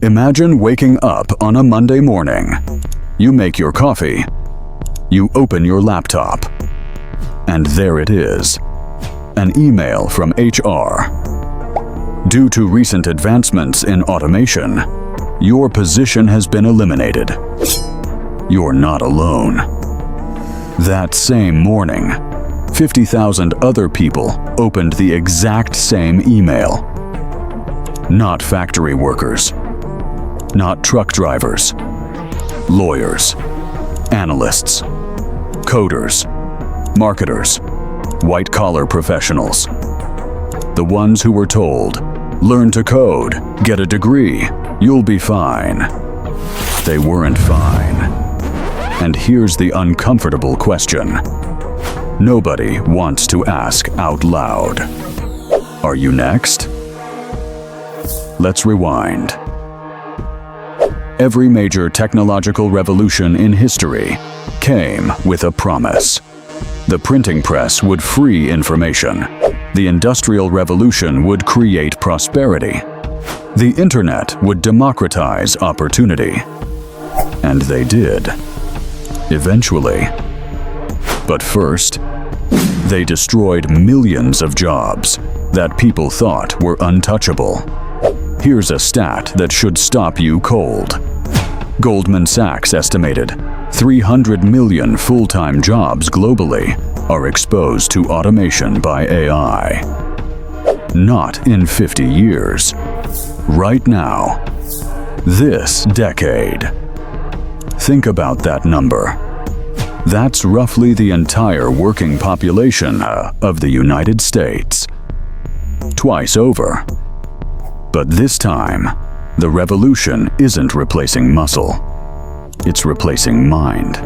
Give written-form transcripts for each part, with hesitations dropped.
Imagine waking up on a Monday morning. You make your coffee. You open your laptop. And there it is. An email from HR. Due to recent advancements in automation, your position has been eliminated. You're not alone. That same morning, 50,000 other people opened the exact same email. Not factory workers, not truck drivers, lawyers, analysts, coders, marketers, white-collar professionals. The ones who were told, learn to code, get a degree, you'll be fine. They weren't fine. And here's the uncomfortable question. Nobody wants to ask out loud. Are you next? Let's rewind. Every major technological revolution in history came with a promise. The printing press would free information. The Industrial Revolution would create prosperity. The Internet would democratize opportunity. And they did. Eventually. But first, they destroyed millions of jobs that people thought were untouchable. Here's a stat that should stop you cold. Goldman Sachs estimated 300 million full-time jobs globally are exposed to automation by AI. Not in 50 years. Right now. This decade. Think about that number. That's roughly the entire working population of the United States. Twice over. But this time, the revolution isn't replacing muscle. It's replacing mind.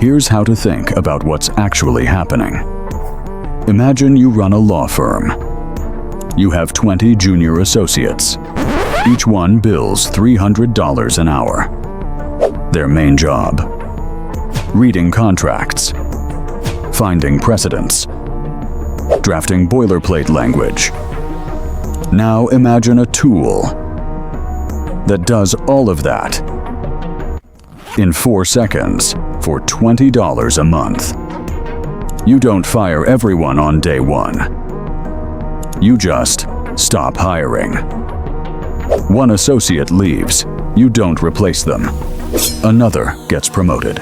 Here's how to think about what's actually happening. Imagine you run a law firm. You have 20 junior associates. Each one bills $300 an hour. Their main job: reading contracts, finding precedents, drafting boilerplate language. Now imagine a tool that does all of that in 4 seconds for $20 a month. You don't fire everyone on day one. You just stop hiring. One associate leaves. You don't replace them. Another gets promoted.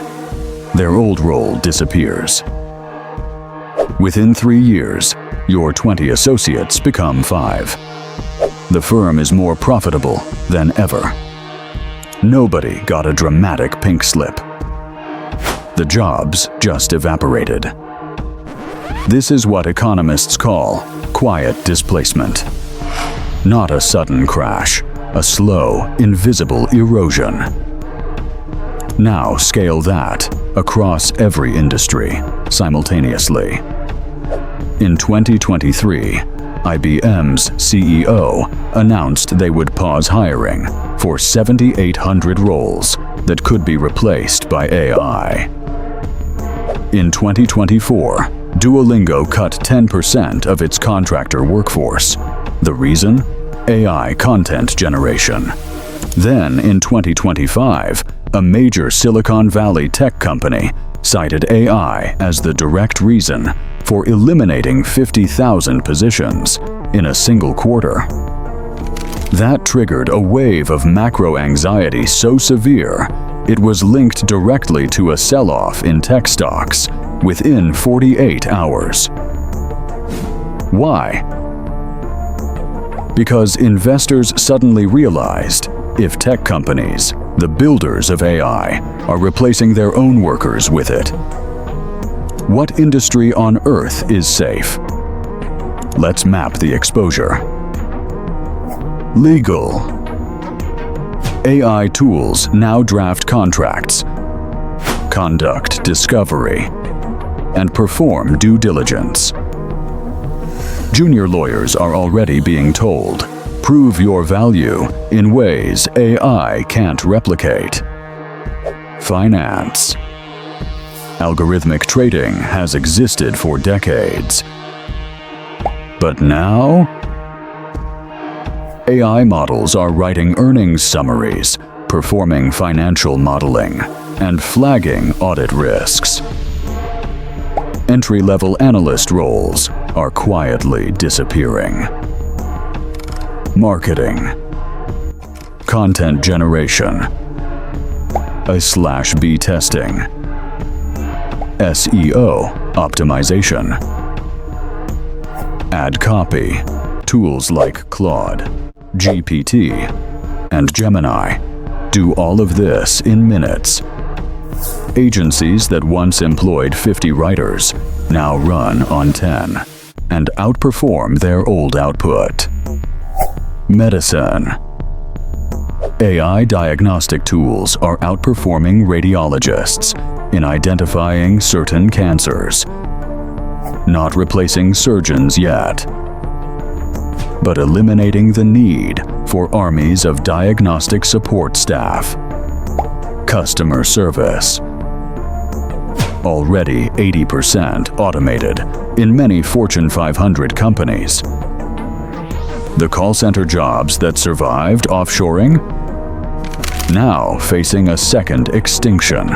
Their old role disappears. Within 3 years, your 20 associates become 5. The firm is more profitable than ever. Nobody got a dramatic pink slip. The jobs just evaporated. This is what economists call quiet displacement. Not a sudden crash, a slow, invisible erosion. Now scale that across every industry simultaneously. In 2023, IBM's CEO announced they would pause hiring for 7,800 roles that could be replaced by AI. In 2024, Duolingo cut 10% of its contractor workforce. The reason? AI content generation. Then, in 2025, a major Silicon Valley tech company cited AI as the direct reason for eliminating 50,000 positions in a single quarter. That triggered a wave of macro anxiety so severe, it was linked directly to a sell-off in tech stocks within 48 hours. Why? Because investors suddenly realized if tech companies, the builders of AI, are replacing their own workers with it, what industry on Earth is safe? Let's map the exposure. Legal. AI tools now draft contracts, conduct discovery, and perform due diligence. Junior lawyers are already being told, prove your value in ways AI can't replicate. Finance. Algorithmic trading has existed for decades. But now, AI models are writing earnings summaries, performing financial modeling, and flagging audit risks. Entry-level analyst roles are quietly disappearing. Marketing, content generation, A/B testing, SEO optimization, ad copy. Tools like Claude, GPT, and Gemini do all of this in minutes. Agencies that once employed 50 writers now run on 10 and outperform their old output. Medicine. AI diagnostic tools are outperforming radiologists in identifying certain cancers. Not replacing surgeons yet, but eliminating the need for armies of diagnostic support staff. Customer service. Already 80% automated in many Fortune 500 companies. The call center jobs that survived offshoring? Now facing a second extinction.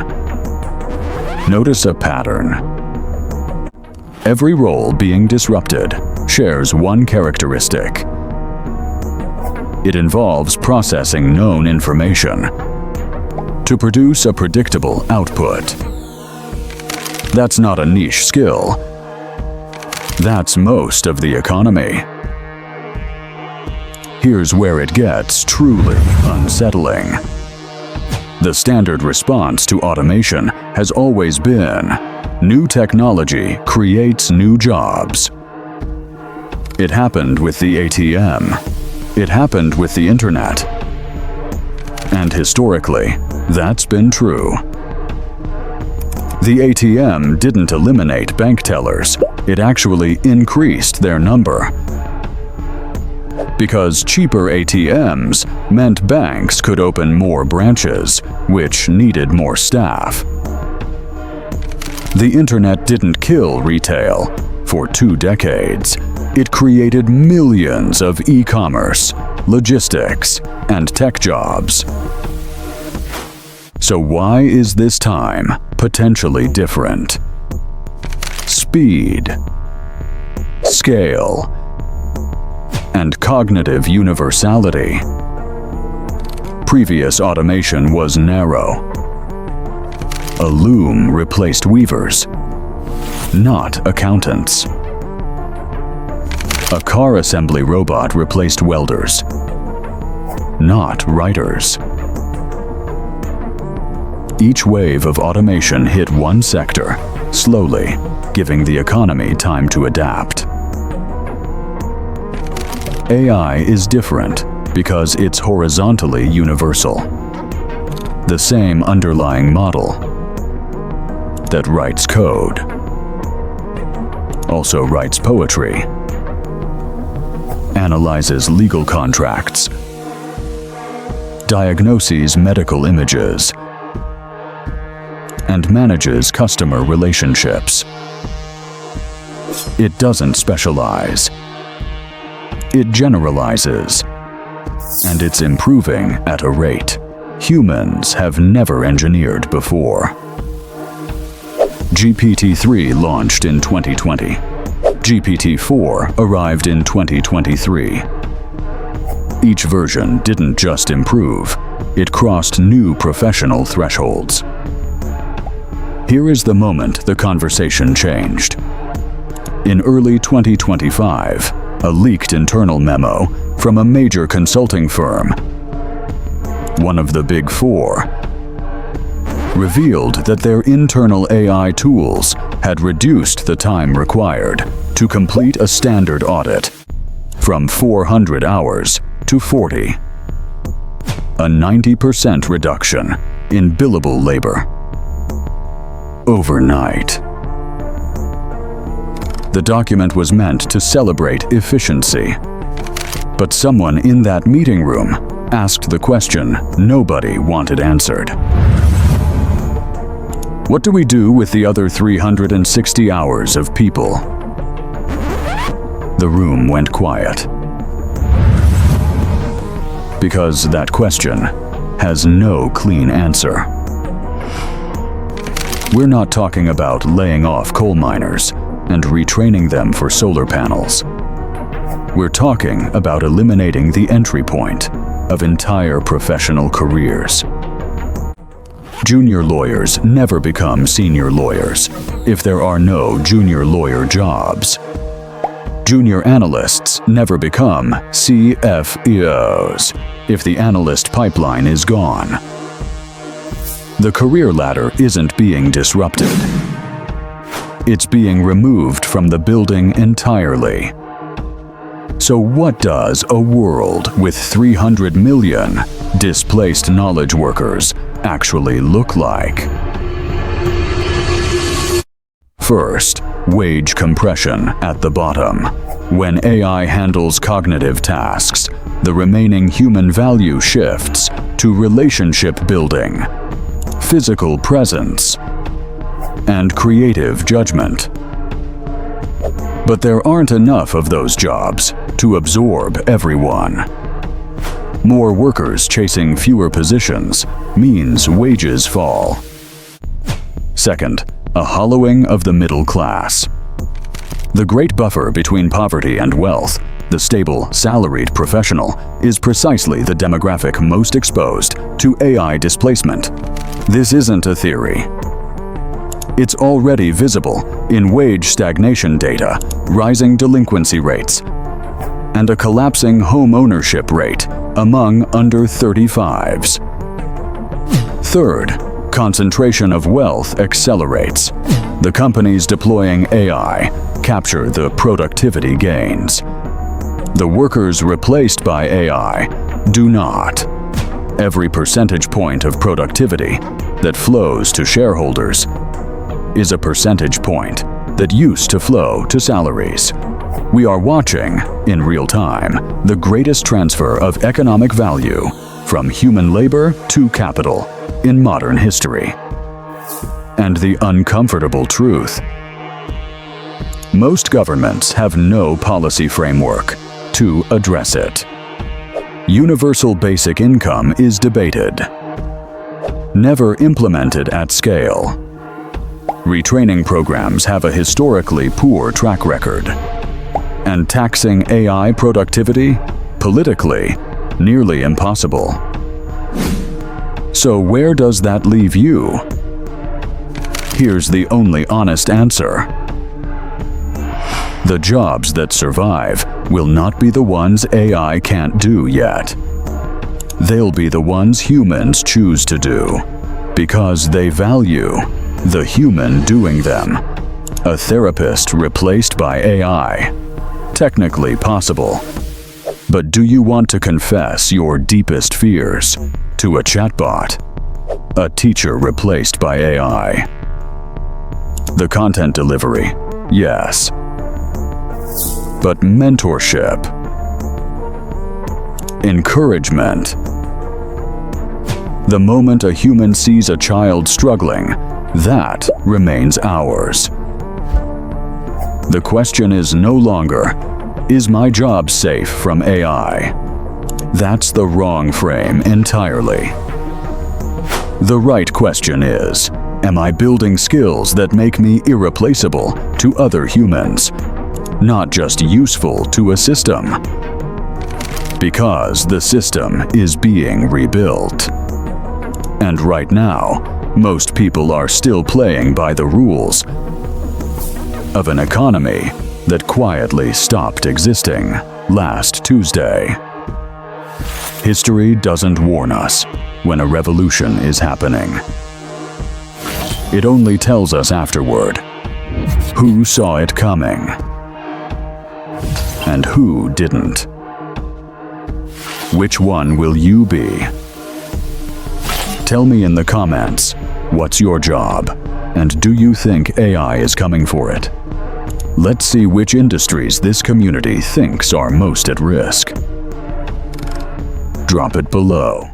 Notice a pattern. Every role being disrupted shares one characteristic. It involves processing known information to produce a predictable output. That's not a niche skill. That's most of the economy. Here's where it gets truly unsettling. The standard response to automation has always been, new technology creates new jobs. It happened with the ATM. It happened with the internet. And historically, that's been true. The ATM didn't eliminate bank tellers. It actually increased their number. Because cheaper ATMs meant banks could open more branches, which needed more staff. The internet didn't kill retail. For 2 decades, it created millions of e-commerce, logistics, and tech jobs. So why is this time potentially different? Speed, scale, and cognitive universality. Previous automation was narrow. A loom replaced weavers, not accountants. A car assembly robot replaced welders, not writers. Each wave of automation hit one sector, slowly, giving the economy time to adapt. AI is different because it's horizontally universal. The same underlying model that writes code also writes poetry, analyzes legal contracts, diagnoses medical images, and manages customer relationships. It doesn't specialize. It generalizes. And it's improving at a rate humans have never engineered before. GPT-3 launched in 2020. GPT-4 arrived in 2023. Each version didn't just improve, it crossed new professional thresholds. Here is the moment the conversation changed. In early 2025, a leaked internal memo from a major consulting firm, one of the Big Four, revealed that their internal AI tools had reduced the time required to complete a standard audit from 400 hours to 40. A 90% reduction in billable labor. Overnight. The document was meant to celebrate efficiency. But someone in that meeting room asked the question nobody wanted answered. What do we do with the other 360 hours of people? The room went quiet. because that question has no clean answer. We're not talking about laying off coal miners and retraining them for solar panels. We're talking about eliminating the entry point of entire professional careers. Junior lawyers never become senior lawyers if there are no junior lawyer jobs. Junior analysts never become CFEOs if the analyst pipeline is gone. The career ladder isn't being disrupted. It's being removed from the building entirely. So what does a world with 300 million displaced knowledge workers actually look like? First, wage compression at the bottom. When AI handles cognitive tasks, the remaining human value shifts to relationship building, physical presence, and creative judgment. But there aren't enough of those jobs to absorb everyone. More workers chasing fewer positions means wages fall. Second, a hollowing of the middle class. The great buffer between poverty and wealth, the stable, salaried professional, is precisely the demographic most exposed to AI displacement. This isn't a theory. It's already visible in wage stagnation data, rising delinquency rates, and a collapsing home ownership rate among under 35s. Third, concentration of wealth accelerates. The companies deploying AI capture the productivity gains. The workers replaced by AI do not. Every percentage point of productivity that flows to shareholders is a percentage point that used to flow to salaries. We are watching, in real time, the greatest transfer of economic value from human labor to capital in modern history. And the uncomfortable truth: most governments have no policy framework to address it. Universal basic income is debated, never implemented at scale. Retraining programs have a historically poor track record. And taxing AI productivity, politically, nearly impossible. So where does that leave you? Here's the only honest answer. The jobs that survive will not be the ones AI can't do yet. They'll be the ones humans choose to do, because they value the human doing them. A therapist replaced by AI. Technically possible. But do you want to confess your deepest fears to a chatbot? A teacher replaced by AI? The content delivery, yes. But mentorship, encouragement. The moment a human sees a child struggling, that remains ours. The question is no longer, is my job safe from AI? That's the wrong frame entirely. The right question is, am I building skills that make me irreplaceable to other humans, not just useful to a system? Because the system is being rebuilt. And right now, most people are still playing by the rules of an economy that quietly stopped existing last Tuesday. History doesn't warn us when a revolution is happening. It only tells us afterward who saw it coming and who didn't. Which one will you be? Tell me in the comments, what's your job? And do you think AI is coming for it? Let's see which industries this community thinks are most at risk. Drop it below.